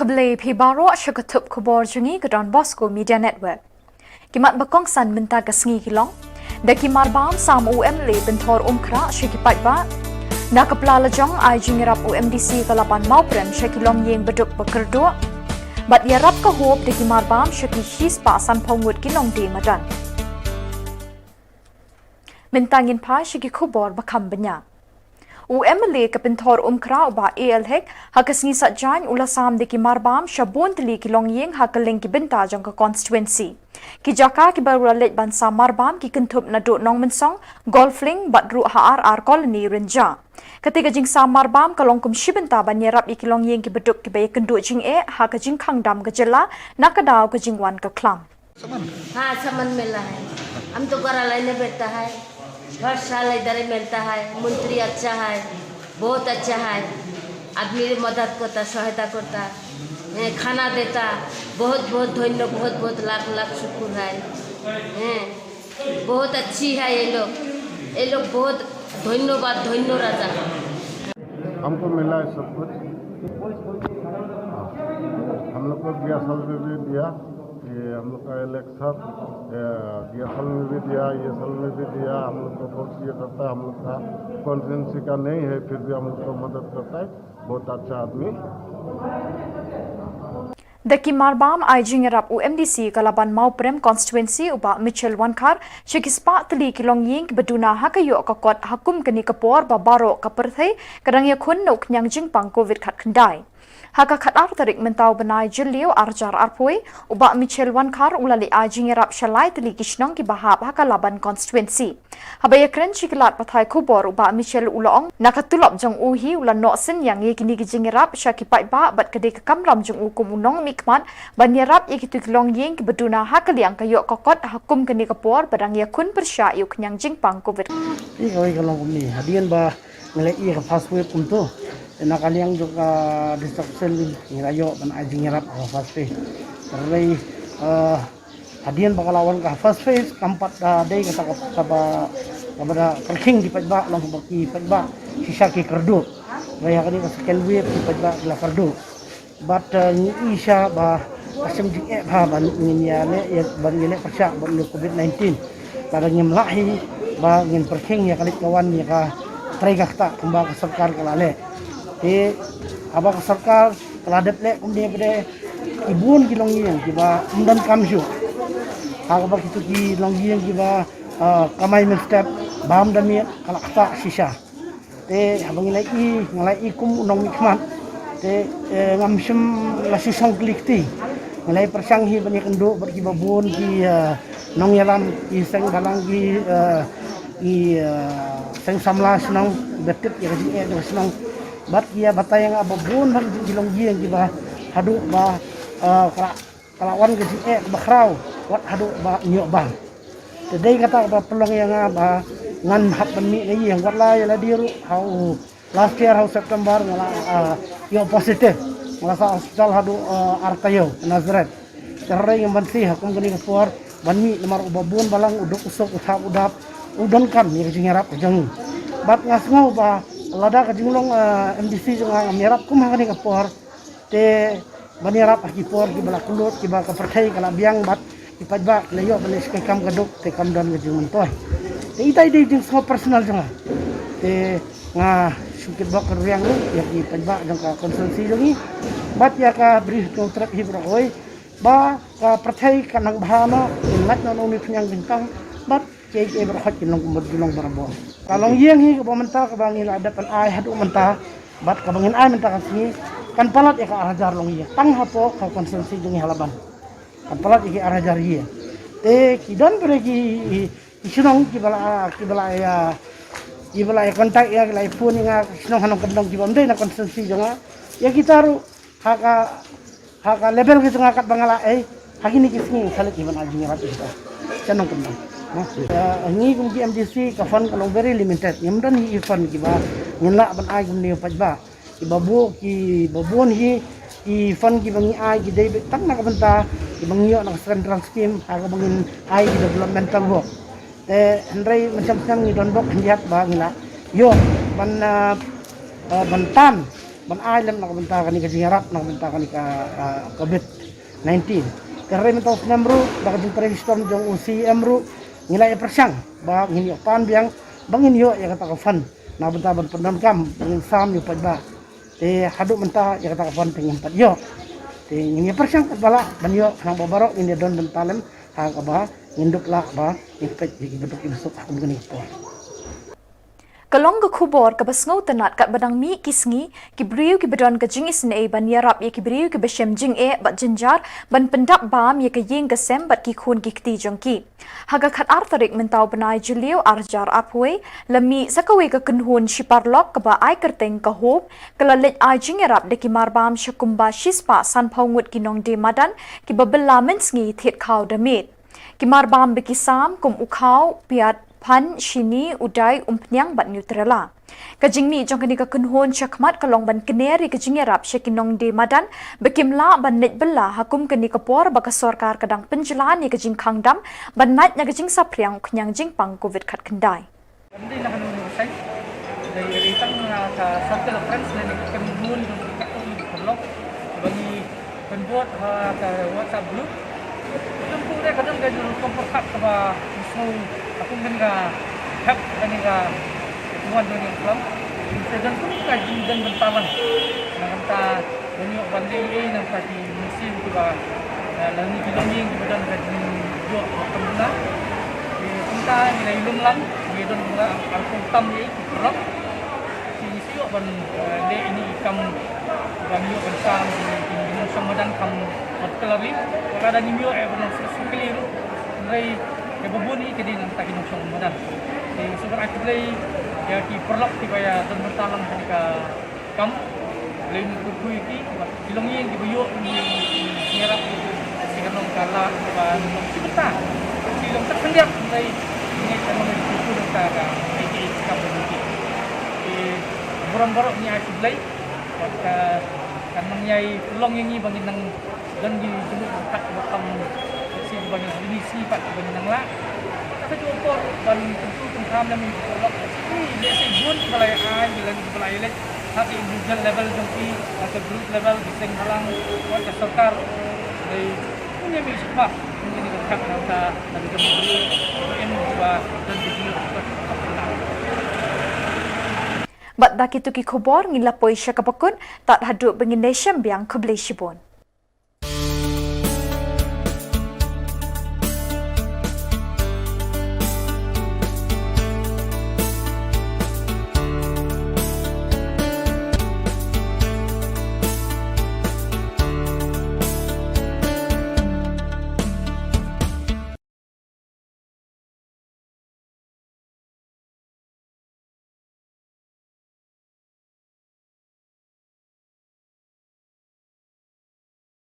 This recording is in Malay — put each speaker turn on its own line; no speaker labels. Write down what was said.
Khubor Phibaro Shakatup Khubor Jungi Gadon Bosco Media Network. Kimat bakong san minta kasngi kilong. Daki marbam sam UML bentor umkra shakipat ba. Nakapla lajong ay jingirap UMDC kalapan mauprem shakilong yeng beduk bekerdo. Bat yarap kahop daki marbam shaki his pa san pongut kilong di madan. Mintangin pa shaki Khubor bakam banyak. UML kepentor umkra uba ALHEC hakasngi satjan ulasam deki marbam shabun tli kilong yeng hakaling ki benta jong ka constituency. Ki jaka ki barulet ban sa marbam ki kentup na do nong mensong golfling badru HRR colony renja. Ketika jing sa marbam kalong kum shibenta ban yerap ikilong yeng ki beduk ki bay kendu jing hakajing kangdam ka jela nakadaw ka jing wan ka klam.
हाँ समन मिला है हम तो करालाई ने बैठता है हर साल इधर ही मिलता है मंत्री अच्छा है बहुत अच्छा है आदमी मदद करता सहायता करता खाना देता बहुत बहुत धन्यवाद बहुत बहुत लाख लाख शुक्र है बहुत अच्छी है ये लोग बहुत धन्यवाद धन्य राजा
हमको मिला है सब कुछ हम लोग को गया साल में भी दिया ये हम लोग का इलेक्शन गया साल में भी दिया ये साल में भी दिया हम लोग को बहुत ये करता है हम लोग का कॉन्स्टिट्यूंसी का नहीं है फिर भी हम लोग को मदद करता है बहुत अच्छा आदमी
Daki marbam ay jingirap UMDC kalaban mauprem constituency uba Mitchell Wankar shikispa tli kilong ying beduna hakayo kakot hakum kani kapor babaro kaperthai kadang yakun nok nyang jingpang covid khat khandai haka khatar tarik mentau benai jilio arjar arpoi uba Mitchell Wankar ulali ay jingirap shalai tli kishnong ki bahab hakalaban constituency habaya kren chiklat pathai Khubor uba Mitchell ulong nakatulop jong uhi ulan no sin yang ye kini jingirap shakipai ba bat kade kamram jong ukum unong mikmat banyarap ikitu kilong yeng ki beduna hakaliang kayo kokot hakum kani kapor badang yakun persya yuk nyang jingpang covid
kawai kalong ni hadian ba ngalai ka fast wave kumto nakaliang juga destruction ngirayo ban ajing ngarap ka fast wave terlai hadian bakalawan ka fast wave kampat day kata kaba kabada perking di pajba lang baki pajba sisa ki kerdu raya kani ka second wave di pajba la kerdu but ni isha ba asam jing ba ban nginyale ya ban ngile pasya ban covid-19 parang ngimlahi ba ngin perking ya kali kawan ya ka try kakta kumba ka sarkar kalale aba ka sarkar kaladep le kumdi bede ibun kilong yeng kiba undan kamsyu aga kitu ki long yeng kiba kamay men step bam dami kalakta sisa habang ngalai kum unong mikman ngamsem la sisang klikti ngalai persang hi banyak endo berkiba bun ki nong yalam iseng balang ki seng samlas nong betit ya ji nong bat kia batay nga babun bang jilong giang kiba hadu ba kalawan ke ji bakraw wat hadu ba nyok bang today kata ba pelong yang ba ngan hap mi ni yang wat la ya diru how last year how September ngala yo positive ngala sa hospital hadu arkayo Nazareth cerai yang bansi hakum kini keluar banmi lemar babun balang uduk usuk uthap udap udon kan ni jingarap jang bat ngasngo ba lada ka jinglong MDC jong ngarap kum hangani ka por te banirap ki por ki bala kulut ki ba ka perthai kala biang bat ki pajba leyo balis ka kam kaduk te kam dan ka jung toy te itai di jing so personal jong te nga sukit ba ka riang ya ki pajba jong ka konsulsi jong bat ya ka brief to trap hi bro hoy ba ka perthai ka nang bahana inlat no mi phnyang bintang bat ke berhak kilong kumudulong barabo kalong yeng hi ka menta ka bangin adapan ay hadu menta bat ka bangin ay menta kasni kan palat ya ka arajar long iya tang hapo ka konsensi jungi halaban kan palat ya arajar iya te kidan beregi isunong kibala ya kontak ya la phone nga sinong hanong kendong kibamde na konsensi junga ya kita ru haka level kita ngakat bangala hakini kisni salit iban ajing rat kita canong kendong ni kum MDC ka fund kalong very limited yamdan hi fund kiba ngila ban ay kum ni pajba ibabu ki babon hi fund ki bangi ay ki debit tak na kabanta ibangyo na central scheme aga bangin ay developmental work hendrai macam ni donbok hiat ba ngila yo ban tan ban island nak benta kan ka jingarap nak benta kan ka COVID-19 karena mentau senamru dak jentrai storm jong UCM ru ngilai persang ba ngini pan biang bangin yo ya kata kafan na benta ban pendam kam ngin sam yu padba haduk menta ya kata kafan pengin pat yo ngini persang bala ban yo nang babaro ini don bentalan ha ka ba nginduk la ba impet gi bentuk ibsuk aku gani po
Kalong ke Khubor ke basngau tenat kat badang mi kisngi ki briu ki bedon ke jingis ne ban yarap ye ki briu ki beshem jing bat jenjar ban pendap bam ye ke ying ke sem bat ki khun ki kti jongki haga khat artarik mentau benai julio arjar apwe lami sakawe ke kenhun shiparlok ke ba ai kerteng ke hop kelalit ai jing yarap de ki marbam shakumba shispa san paungut ki nong de madan ki babela mensngi thet khau damit ki marbam be ki sam kum ukhau piat pan shini udai umpnyang bat neutrala kajingni jongkani ka kunhon chakmat kalong ban keneri kajingerap shekinong de madan bekimla ban net bella hakum kani kapor baka sarkar kadang penjelan ni kajing khangdam ban nat nya kajing sapriang knyang jing pang covid khat kendai
Hindi na kanong say dahil itang sa circle of friends na nagkamungun ng ikatong perlok bagi penbuat ka WhatsApp group yung po na kadang ganyan komportat ka ba so aku menga help menga tuan dunia Islam sedang pun kaji dan bentalan nanta dunia bandai nang kaji musim tiba lalu kiloming di badan kaji dua kemana kita nilai lumlang gedon mula alpun tam ni kerap si siok ban le ini ikam banyo bensam di samadan kam berkelari kalau ada nimio ban sekali rai ke babuni ke din ang takinong siyang madan. Sobrang actively ya ki perlok ti kaya dan bertalang ka kam lain kukuy ki Shillong yang dibuyo ni ngerap siganong kala ba sibeta Shillong tak sendiak dai ni tanong ni kuku ka ka iki kam ni borong-borong ni actively ka kanang yai Shillong yang ni bangin nang dan di jumut tak bakam banyak divisi pak benang lah tapi cukup dan tentu tentang dan mencolok ini let's say bun Meghalaya A bilang Meghalaya Health tapi individual level jangki atau group level bisa halang buat sarkar dari punya misbah ini dekat nota dan kemudian ini juga dan dijual
bat dakitu ki Khubor ngilapoi syakapakun tak haduk bengin nation biang kebleshibon